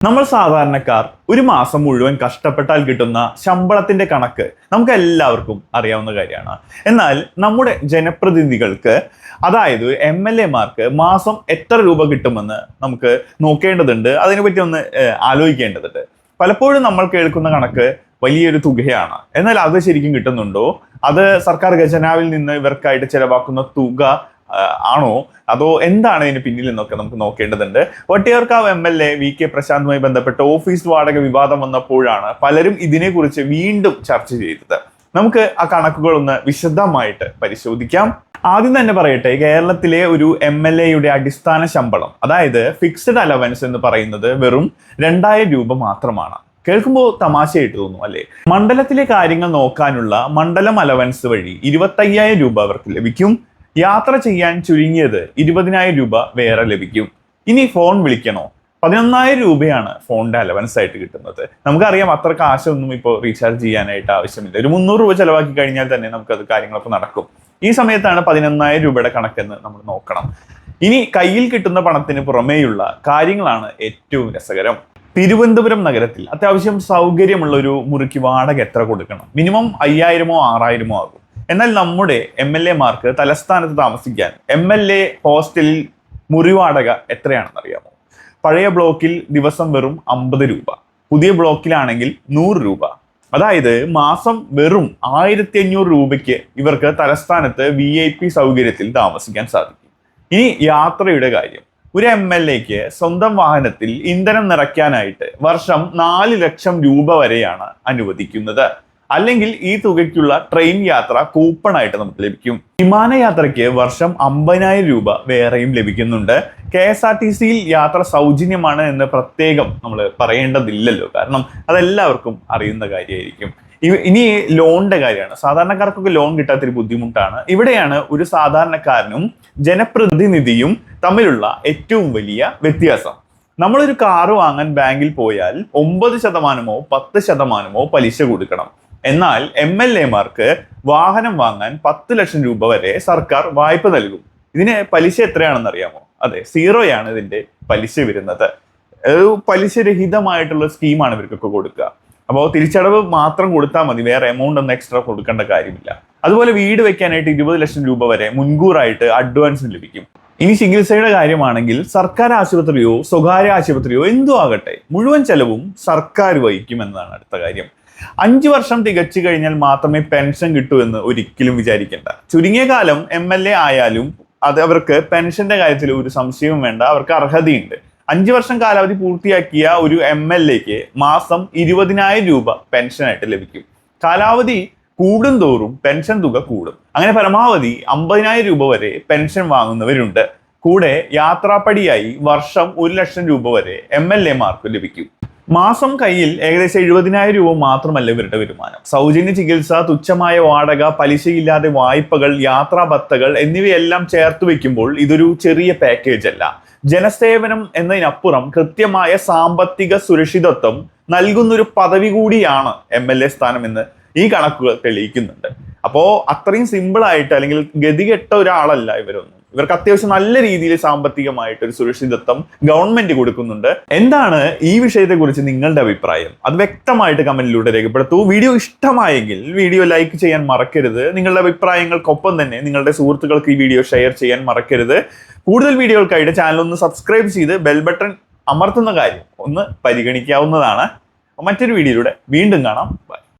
നമ്മൾ സാധാരണക്കാർ ഒരു മാസം മുഴുവൻ കഷ്ടപ്പെട്ടാൽ കിട്ടുന്ന ശമ്പളത്തിന്റെ കണക്ക് നമുക്ക് എല്ലാവർക്കും അറിയാവുന്ന കാര്യമാണ്. എന്നാൽ നമ്മുടെ ജനപ്രതിനിധികൾക്ക്, അതായത് MLA-മാർക്ക് മാസം എത്ര രൂപ കിട്ടുമെന്ന് നമുക്ക് നോക്കേണ്ടതുണ്ട്. അതിനെപ്പറ്റി ഒന്ന് ആലോചിക്കേണ്ടതുണ്ട്. പലപ്പോഴും നമ്മൾ കേൾക്കുന്ന കണക്ക് വലിയൊരു തുകയാണ്. എന്നാൽ അത് ശരിക്കും കിട്ടുന്നുണ്ടോ? അത് സർക്കാർ ഖജനാവിൽ നിന്ന് ഇവർക്കായിട്ട് ചെലവാക്കുന്ന തുക ആണോ, അതോ എന്താണ് ഇതിന് പിന്നിൽ എന്നൊക്കെ നമുക്ക് നോക്കേണ്ടതുണ്ട്. വട്ടിയൂർക്കാവ് MLA VK പ്രശാന്തുമായി ബന്ധപ്പെട്ട ഓഫീസ് വാടക വിവാദം വന്നപ്പോഴാണ് പലരും ഇതിനെക്കുറിച്ച് വീണ്ടും ചർച്ച ചെയ്തത്. നമുക്ക് ആ കണക്കുകൾ ഒന്ന് വിശദമായിട്ട് പരിശോധിക്കാം. ആദ്യം തന്നെ പറയട്ടെ, കേരളത്തിലെ ഒരു MLA-യുടെ അടിസ്ഥാന ശമ്പളം, അതായത് ഫിക്സഡ് അലവൻസ് എന്ന് പറയുന്നത് വെറും 2000 രൂപ മാത്രമാണ്. കേൾക്കുമ്പോൾ തമാശയായിട്ട് തോന്നും അല്ലേ? മണ്ഡലത്തിലെ കാര്യങ്ങൾ നോക്കാനുള്ള മണ്ഡലം അലവൻസ് വഴി 25,000 രൂപ അവർക്ക് ലഭിക്കും. യാത്ര ചെയ്യാൻ ചുരുങ്ങിയത് 20,000 രൂപ വേറെ ലഭിക്കും. ഇനി ഫോൺ വിളിക്കണോ? 11,000 രൂപയാണ് ഫോണിന്റെ അലവൻസ് ആയിട്ട് കിട്ടുന്നത്. നമുക്കറിയാം, അത്ര കാശൊന്നും ഇപ്പോൾ റീചാർജ് ചെയ്യാനായിട്ട് ആവശ്യമില്ല. ഒരു 300 രൂപ ചെലവാക്കി കഴിഞ്ഞാൽ തന്നെ നമുക്കത് കാര്യങ്ങളൊക്കെ നടക്കും. ഈ സമയത്താണ് 11,000 രൂപയുടെ കണക്കെന്ന് നമ്മൾ നോക്കണം. ഇനി കയ്യിൽ കിട്ടുന്ന പണത്തിന് പുറമേയുള്ള കാര്യങ്ങളാണ് ഏറ്റവും രസകരം. തിരുവനന്തപുരം നഗരത്തിൽ അത്യാവശ്യം സൗകര്യമുള്ള ഒരു മുറിക്ക് വാടക എത്ര കൊടുക്കണം? മിനിമം 5,000-ഓ 6,000-ഓ ആകും. എന്നാൽ നമ്മുടെ MLA-മാർക്ക് തലസ്ഥാനത്ത് താമസിക്കാൻ MLA ഹോസ്റ്റലിൽ മുറി വാടക എത്രയാണെന്ന് അറിയാമോ? പഴയ ബ്ലോക്കിൽ ദിവസം വെറും 50 രൂപ, പുതിയ ബ്ലോക്കിലാണെങ്കിൽ 100 രൂപ. അതായത് മാസം വെറും 1,500 രൂപയ്ക്ക് ഇവർക്ക് തലസ്ഥാനത്ത് VIP സൗകര്യത്തിൽ താമസിക്കാൻ സാധിക്കും. ഇനി യാത്രയുടെ കാര്യം. ഒരു MLA-ക്ക് സ്വന്തം വാഹനത്തിൽ ഇന്ധനം നിറയ്ക്കാനായിട്ട് വർഷം 4 ലക്ഷം രൂപ വരെയാണ് അനുവദിക്കുന്നത്. അല്ലെങ്കിൽ ഈ തുകയ്ക്കുള്ള ട്രെയിൻ യാത്ര കൂപ്പണായിട്ട് നമുക്ക് ലഭിക്കും. വിമാനയാത്രയ്ക്ക് വർഷം 50,000 രൂപ വേറെയും ലഭിക്കുന്നുണ്ട്. KSRTC-യിൽ യാത്ര സൗജന്യമാണ് എന്ന് പ്രത്യേകം നമ്മൾ പറയേണ്ടതില്ലല്ലോ, കാരണം അതെല്ലാവർക്കും അറിയുന്ന കാര്യമായിരിക്കും. ഇനി ലോണിന്റെ കാര്യമാണ്. സാധാരണക്കാർക്കൊക്കെ ലോൺ കിട്ടാത്തൊരു ബുദ്ധിമുട്ടാണ്. ഇവിടെയാണ് ഒരു സാധാരണക്കാരനും ജനപ്രതിനിധിയും തമ്മിലുള്ള ഏറ്റവും വലിയ വ്യത്യാസം. നമ്മളൊരു കാറ് വാങ്ങാൻ ബാങ്കിൽ പോയാൽ 9%-ഓ 10%-ഓ പലിശ കൊടുക്കണം. എന്നാൽ MLA-മാർക്ക് വാഹനം വാങ്ങാൻ 10 ലക്ഷം രൂപ വരെ സർക്കാർ വായ്പ നൽകും. ഇതിന് പലിശ എത്രയാണെന്ന് അറിയാമോ? അതെ, 0 ഇതിന്റെ പലിശ വരുന്നത്. പലിശ രഹിതമായിട്ടുള്ള സ്കീമാണ് ഇവർക്കൊക്കെ കൊടുക്കുക. അപ്പോൾ തിരിച്ചടവ് മാത്രം കൊടുത്താൽ മതി, വേറെ എമൗണ്ട് ഒന്നും എക്സ്ട്രാ കൊടുക്കേണ്ട കാര്യമില്ല. അതുപോലെ വീട് വെക്കാനായിട്ട് 20 ലക്ഷം രൂപ വരെ മുൻകൂറായിട്ട് അഡ്വാൻസ് ലഭിക്കും. ഇനി ചികിത്സയുടെ കാര്യമാണെങ്കിൽ സർക്കാർ ആശുപത്രിയോ സ്വകാര്യ ആശുപത്രിയോ എന്തോ ആകട്ടെ, മുഴുവൻ ചെലവും സർക്കാർ വഹിക്കും എന്നതാണ് അടുത്ത കാര്യം. 5 വർഷം തികച്ചു കഴിഞ്ഞാൽ മാത്രമേ പെൻഷൻ കിട്ടൂ എന്ന് ഒരിക്കലും വിചാരിക്കേണ്ട. ചുരുങ്ങിയ കാലം MLA ആയാലും അത് അവർക്ക് പെൻഷന്റെ കാര്യത്തിൽ ഒരു സംശയവും വേണ്ട, അവർക്ക് അർഹതയുണ്ട്. 5 വർഷം കാലാവധി പൂർത്തിയാക്കിയ ഒരു MLA-ക്ക് മാസം 20,000 രൂപ പെൻഷനായിട്ട് ലഭിക്കും. കാലാവധി കൂടുന്തോറും പെൻഷൻ തുക കൂടും. അങ്ങനെ പരമാവധി 50,000 രൂപ വരെ പെൻഷൻ വാങ്ങുന്നവരുണ്ട്. കൂടെ യാത്രാപ്പടിയായി വർഷം 1 ലക്ഷം രൂപ വരെ MLA-മാർക്ക് ലഭിക്കും. മാസം കയ്യിൽ ഏകദേശം 70,000 രൂപ മാത്രമല്ല ഇവരുടെ വരുമാനം. സൗജന്യ ചികിത്സ, തുച്ഛമായ വാടക, പലിശയില്ലാതെ വായ്പകൾ, യാത്രാ ഭത്തകൾ എന്നിവയെല്ലാം ചേർത്ത് വെക്കുമ്പോൾ ഇതൊരു ചെറിയ പാക്കേജ് അല്ല. ജനസേവനം എന്നതിനപ്പുറം കൃത്യമായ സാമ്പത്തിക സുരക്ഷിതത്വം നൽകുന്നൊരു പദവി കൂടിയാണ് MLA സ്ഥാനം എന്ന് ഈ കണക്കുകൾ തെളിയിക്കുന്നുണ്ട്. അപ്പോൾ അത്രയും സിമ്പിളായിട്ട് അല്ലെങ്കിൽ ഗതികെട്ട ഒരാളല്ല ഇവരൊന്നും. ഇവർക്ക് അത്യാവശ്യം നല്ല രീതിയിൽ സാമ്പത്തികമായിട്ട് ഒരു സുരക്ഷിതത്വം ഗവൺമെന്റ് കൊടുക്കുന്നുണ്ട്. എന്താണ് ഈ വിഷയത്തെ കുറിച്ച് നിങ്ങളുടെ അഭിപ്രായം? അത് വ്യക്തമായിട്ട് കമന്റിലൂടെ രേഖപ്പെടുത്തൂ. വീഡിയോ ഇഷ്ടമായെങ്കിൽ വീഡിയോ ലൈക്ക് ചെയ്യാൻ മറക്കരുത്. നിങ്ങളുടെ അഭിപ്രായങ്ങൾക്കൊപ്പം തന്നെ നിങ്ങളുടെ സുഹൃത്തുക്കൾക്ക് ഈ വീഡിയോ ഷെയർ ചെയ്യാൻ മറക്കരുത്. കൂടുതൽ വീഡിയോകൾക്കായിട്ട് ചാനൽ ഒന്ന് സബ്സ്ക്രൈബ് ചെയ്ത് ബെൽ ബട്ടൺ അമർത്തുന്ന കാര്യം ഒന്ന് പരിഗണിക്കാവുന്നതാണ്. മറ്റൊരു വീഡിയോയിലൂടെ വീണ്ടും കാണാം. ബൈ.